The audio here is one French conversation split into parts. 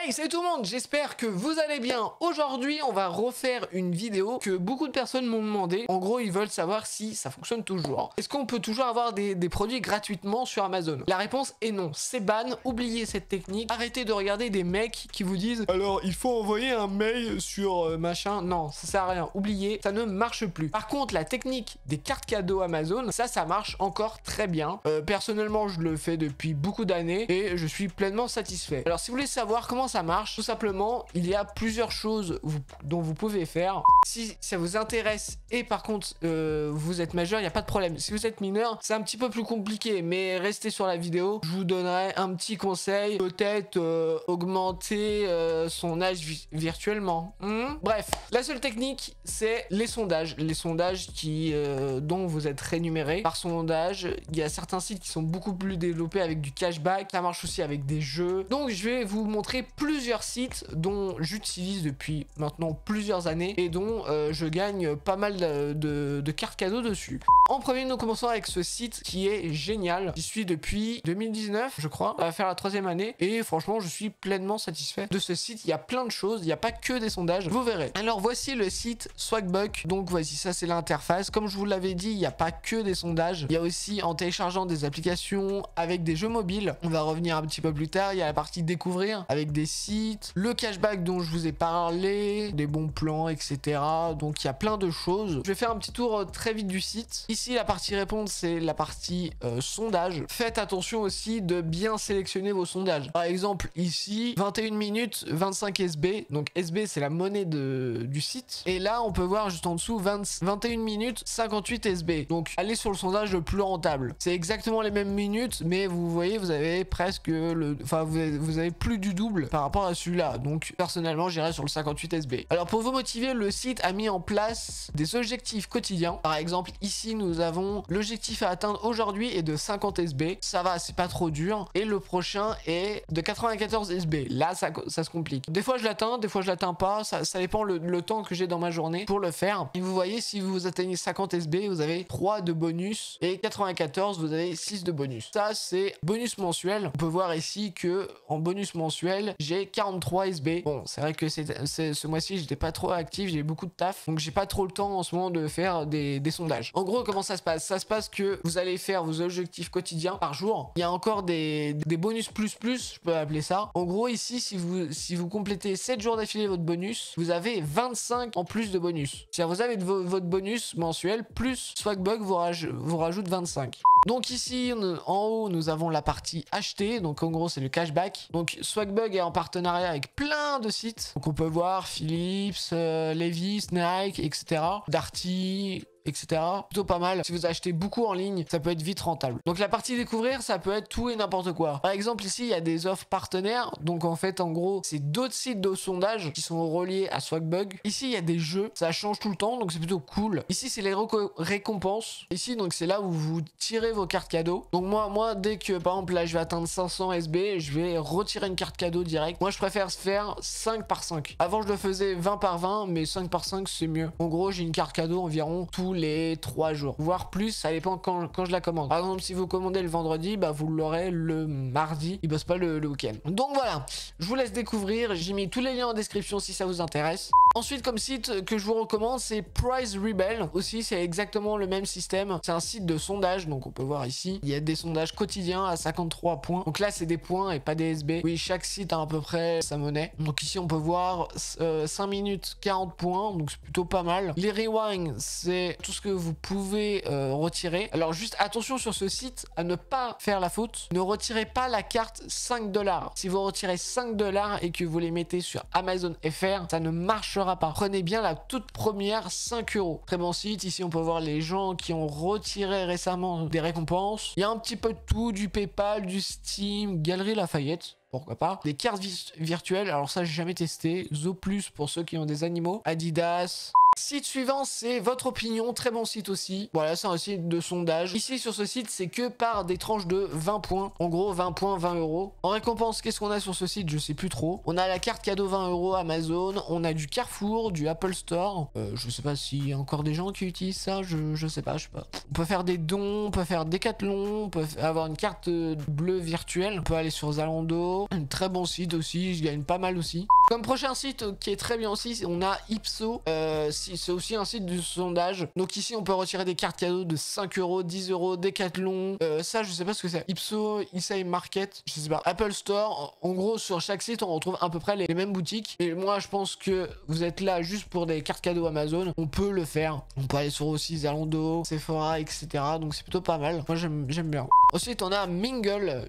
Hey, salut tout le monde, j'espère que vous allez bien. Aujourd'hui, on va refaire une vidéo que beaucoup de personnes m'ont demandé. En gros, ils veulent savoir si ça fonctionne toujours. Est-ce qu'on peut toujours avoir des produits gratuitement sur Amazon? La réponse est non, c'est ban, oubliez cette technique. Arrêtez de regarder des mecs qui vous disent « Alors, il faut envoyer un mail sur machin ». Non, ça sert à rien, oubliez, ça ne marche plus. Par contre, la technique des cartes cadeaux Amazon, ça marche encore très bien. Personnellement, je le fais depuis beaucoup d'années et je suis pleinement satisfait. Alors, si vous voulez savoir comment ça marche, tout simplement, il y a plusieurs choses dont vous pouvez faire. Si ça vous intéresse et par contre vous êtes majeur, il n'y a pas de problème. Si vous êtes mineur, c'est un petit peu plus compliqué, mais restez sur la vidéo. Je vous donnerai un petit conseil, peut-être augmenter son âge virtuellement. Bref, la seule technique, c'est les sondages. Les sondages dont vous êtes rémunéré par sondage. Il y a certains sites qui sont beaucoup plus développés avec du cashback. Ça marche aussi avec des jeux. Donc, je vais vous montrer plusieurs sites dont j'utilise depuis maintenant plusieurs années et dont je gagne pas mal de cartes cadeaux dessus. En premier, nous commençons avec ce site qui est génial. J'y suis depuis 2019, je crois. Ça va faire la 3e année et franchement, je suis pleinement satisfait de ce site. Il y a plein de choses, il n'y a pas que des sondages. Vous verrez. Alors, voici le site Swagbuck. Donc, voici, ça c'est l'interface. Comme je vous l'avais dit, il n'y a pas que des sondages. Il y a aussi en téléchargeant des applications avec des jeux mobiles. On va revenir un petit peu plus tard. Il y a la partie découvrir avec des sites, le cashback dont je vous ai parlé, des bons plans, etc. Donc il y a plein de choses. Je vais faire un petit tour très vite du site. Ici, la partie répondre, c'est la partie sondage. Faites attention aussi de bien sélectionner vos sondages. Par exemple, ici, 21 minutes, 25 SB. Donc SB, c'est la monnaie du site. Et là, on peut voir juste en dessous, 21 minutes, 58 SB. Donc allez sur le sondage le plus rentable. C'est exactement les mêmes minutes, mais vous voyez, vous avez presque vous avez plus du double par rapport à celui-là. Donc personnellement, j'irai sur le 58 SB. Alors pour vous motiver, le site a mis en place des objectifs quotidiens. Par exemple, ici nous avons l'objectif à atteindre aujourd'hui est de 50 SB. Ça va, c'est pas trop dur. Et le prochain est de 94 SB. Là, ça se complique. Des fois je l'atteins, des fois je l'atteins pas. Ça dépend le temps que j'ai dans ma journée pour le faire. Et vous voyez, si vous atteignez 50 SB, vous avez 3 de bonus et 94, vous avez 6 de bonus. Ça, c'est bonus mensuel. On peut voir ici que en bonus mensuel, j'ai 43 SB. Bon, c'est vrai que ce mois-ci, j'étais pas trop actif, j'ai beaucoup de taf, donc j'ai pas trop le temps en ce moment de faire des sondages. En gros, comment ça se passe? Ça se passe que vous allez faire vos objectifs quotidiens par jour. Il y a encore des bonus plus, je peux appeler ça. En gros, ici, si vous complétez 7 jours d'affilée votre bonus, vous avez 25 en plus de bonus. C'est-à-dire, vous avez votre bonus mensuel plus Swagbuck vous rajoute 25. Donc ici, en haut, nous avons la partie acheter. Donc en gros, c'est le cashback. Donc Swagbuck est en partenariat avec plein de sites. Donc on peut voir Philips, Levi's, Nike, etc. Darty, etc. Plutôt pas mal. Si vous achetez beaucoup en ligne, ça peut être vite rentable. Donc la partie découvrir, ça peut être tout et n'importe quoi. Par exemple, ici, il y a des offres partenaires. Donc en fait, en gros, c'est d'autres sites de sondage qui sont reliés à Swagbuck. Ici, il y a des jeux. Ça change tout le temps, donc c'est plutôt cool. Ici, c'est les récompenses. Ici, donc c'est là où vous tirez vos cartes cadeaux. Donc moi, dès que, par exemple, là, je vais atteindre 500 SB, je vais retirer une carte cadeau direct. Moi, je préfère faire 5 par 5. Avant, je le faisais 20 par 20, mais 5 par 5, c'est mieux. En gros, j'ai une carte cadeau environ tous les 3 jours, voire plus, ça dépend quand je la commande. Par exemple, si vous commandez le vendredi, bah vous l'aurez le mardi, il bosse pas le week-end. Donc voilà, je vous laisse découvrir, j'ai mis tous les liens en description si ça vous intéresse. Ensuite, comme site que je vous recommande, c'est Price Rebel. Aussi, c'est exactement le même système. C'est un site de sondage, donc on peut voir ici, il y a des sondages quotidiens à 53 points. Donc là, c'est des points et pas des SB. Oui, chaque site a à peu près sa monnaie. Donc ici, on peut voir 5 minutes 40 points, donc c'est plutôt pas mal. Les rewinds, c'est tout ce que vous pouvez retirer. Alors juste attention sur ce site à ne pas faire la faute. Ne retirez pas la carte 5 $. Si vous retirez 5 $ et que vous les mettez sur Amazon FR, ça ne marchera pas. Prenez bien la toute première 5 €. Très bon site. Ici, on peut voir les gens qui ont retiré récemment des récompenses. Il y a un petit peu de tout, du PayPal, du Steam, Galerie Lafayette. Pourquoi pas. Des cartes virtuelles, alors ça j'ai jamais testé. Zooplus pour ceux qui ont des animaux. Adidas. Site suivant, c'est Votre Opinion, très bon site aussi. Voilà, c'est un site de sondage. Ici sur ce site, c'est que par des tranches de 20 points. En gros, 20 points, 20 euros. En récompense, qu'est-ce qu'on a sur ce site? Je sais plus trop. On a la carte cadeau 20 euros Amazon. On a du Carrefour, du Apple Store. Je sais pas s'il y a encore des gens qui utilisent ça. Je sais pas. On peut faire des dons, on peut faire Decathlon, on peut avoir une carte bleue virtuelle. On peut aller sur Zalando. Un très bon site aussi. Je gagne pas mal aussi. Comme prochain site qui est très bien aussi, on a Ipso. C'est aussi un site de sondage. Donc ici, on peut retirer des cartes cadeaux de 5 euros, 10 euros, Decathlon. Ça, je sais pas ce que c'est. Ipso, eSay Market, je sais pas. Apple Store. En gros, sur chaque site, on retrouve à peu près les mêmes boutiques. Et moi, je pense que vous êtes là juste pour des cartes cadeaux Amazon. On peut le faire. On peut aller sur aussi Zalando, Sephora, etc. Donc c'est plutôt pas mal. Moi, j'aime bien. Ensuite, on a Mingle,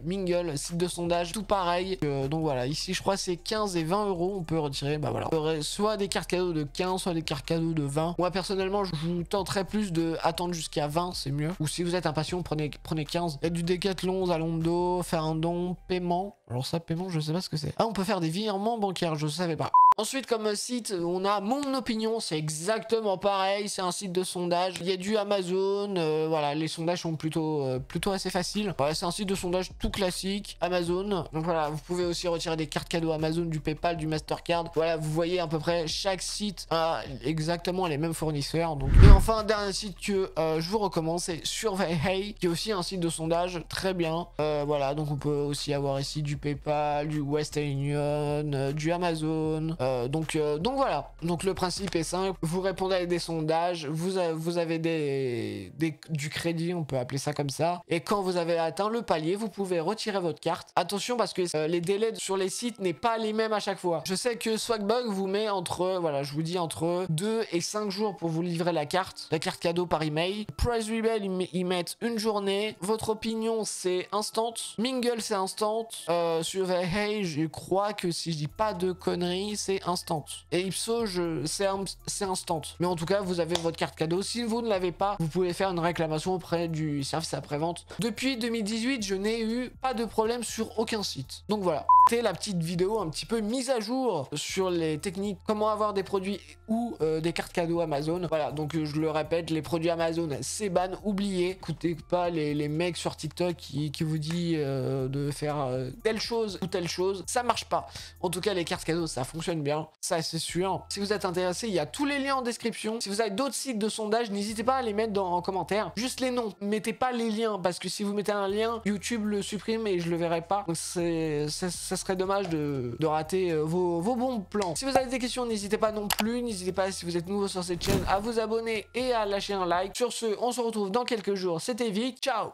site de sondage, tout pareil. Donc voilà, ici, je crois c'est 15 et 20 euros. On peut retirer, bah voilà. On aurait soit des cartes cadeaux de 15, soit des cartes cadeaux de 20. Moi, personnellement, je vous tenterais plus de attendre jusqu'à 20, c'est mieux. Ou si vous êtes impatient, prenez 15. Il y a du Decathlon, Zalando, faire un don, paiement. Alors ça, paiement, je sais pas ce que c'est. Ah, on peut faire des virements bancaires, je savais pas. Ensuite, comme site, on a Mon Opinion, c'est exactement pareil, c'est un site de sondage. Il y a du Amazon, voilà, les sondages sont plutôt assez faciles. Voilà, c'est un site de sondage tout classique, Amazon. Donc voilà, vous pouvez aussi retirer des cartes cadeaux Amazon, du PayPal, du Mastercard. Voilà, vous voyez à peu près chaque site a exactement les mêmes fournisseurs. Donc. Et enfin, un dernier site que je vous recommande, c'est Survey, qui est aussi un site de sondage très bien. Voilà, donc on peut aussi avoir ici du PayPal, du Western Union, du Amazon. Donc voilà, donc le principe est simple, vous répondez avec des sondages, vous avez du crédit, on peut appeler ça comme ça, et quand vous avez atteint le palier, vous pouvez retirer votre carte. Attention parce que les délais sur les sites n'est pas les mêmes à chaque fois. Je sais que Swagbucks vous met entre 2 et 5 jours pour vous livrer la carte cadeau par email. Price Rebel ils mettent une journée. Votre Opinion c'est instant. Mingle c'est instant. Sur Hey, je crois que si je dis pas de conneries, c'est instant. Et Ipso, c'est instant. Mais en tout cas, vous avez votre carte cadeau. Si vous ne l'avez pas, vous pouvez faire une réclamation auprès du service après-vente. Depuis 2018, je n'ai eu pas de problème sur aucun site. Donc voilà. C'était la petite vidéo un petit peu mise à jour sur les techniques, comment avoir des produits ou des cartes cadeaux Amazon. Voilà, donc je le répète, les produits Amazon, c'est ban, oubliez. Écoutez pas les mecs sur TikTok qui vous dit de faire telle chose ou telle chose. Ça marche pas. En tout cas, les cartes cadeaux, ça fonctionne bien. Ça, c'est sûr. Si vous êtes intéressé, il y a tous les liens en description. Si vous avez d'autres sites de sondage, n'hésitez pas à les mettre en commentaire. Juste les noms. Mettez pas les liens parce que si vous mettez un lien, YouTube le supprime et je le verrai pas. Donc ça serait dommage de rater vos bons plans. Si vous avez des questions, n'hésitez pas non plus. N'hésitez pas, si vous êtes nouveau sur cette chaîne, à vous abonner et à lâcher un like. Sur ce, on se retrouve dans quelques jours. C'était Vic. Ciao!